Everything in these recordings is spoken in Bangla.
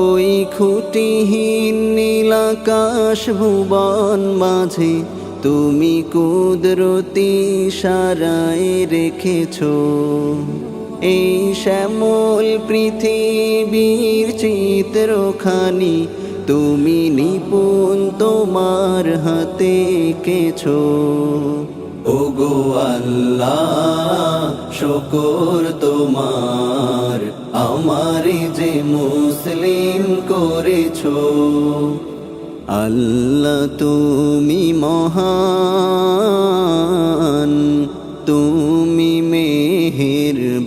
ওই খুঁটিহীন নীলাকাশ ভুবন মাঝে তুমি কুদরতি ইশারায় রেখেছো এই শ্যামল পৃথিবীর চিত্রখানি তুমি নিপুণ তোমার হাতে এঁকেছো। ওগো আল্লাহ শুকর তোমার আমারে যে মুসলিম করেছো। আল্লাহ তুমি মহান, তুমি মেহেরবান।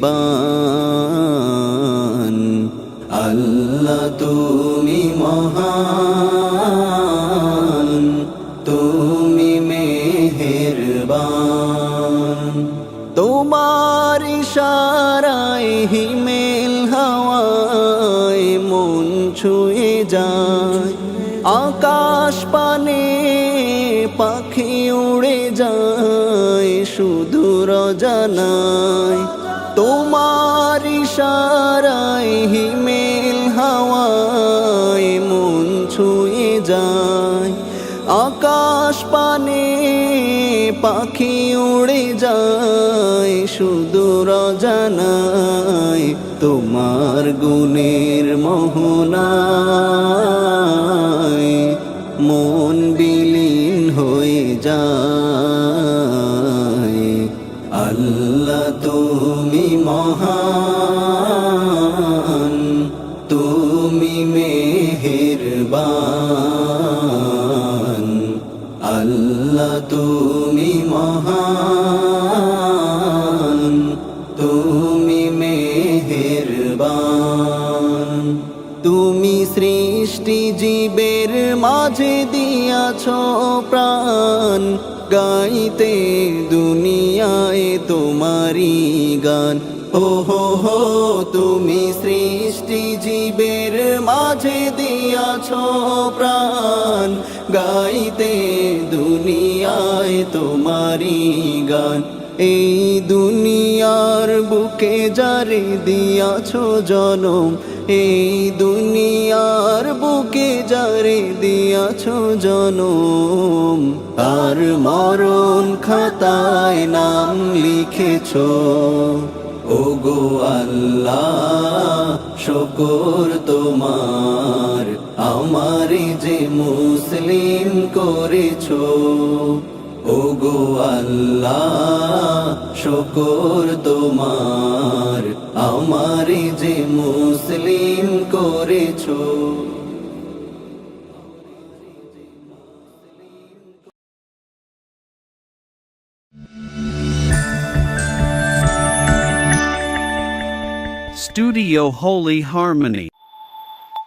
আল্লাহ তুমি মহান, তুমি মেহেরবান। তোমার ইশারায় হিমেল হাওয়ায় মন ছুঁয়ে যায়, আকাশ পানে পাখি উড়ে যায় সুদূর অজানায়। তোমার ইশারায় হিমেল হাওয়ায় মন ছুঁয়ে যায়, আকাশ পানে পাখি উড়ে যায় সুদূর অজানায়। তোমার গুণের মোহনায় মন বিলীন হয়ে যায়। আল্লাহ তুমি মহান, তুমি মেহেরবান। আল্লাহ তুমি মহান, তুমি মেহেরবান। তুমি সৃষ্টি জীবের মাঝে দিয়াছো প্রাণ, গাইতে দুনিয়ায় তোমারি গান। ও হো হো তুমি সৃষ্টি জীবের মাঝে দিয়াছো প্রাণ, গাইতে দুনিয়ায় তোমারি গান। এই দুনিয়ার বুকে যারে দিয়াছো জনম, এই দুনিয়ার বুকে যারে দিয়াছো জনম, তার মরণ খাতায় নাম লিখেছো। ওগো আল্লাহ শুকর তোমার আমারে যে মুসলিম করেছো। ওগো আল্লাহ শুকর তোমার আমারে যে মুসলিম করেছো। Studio Holy Harmony.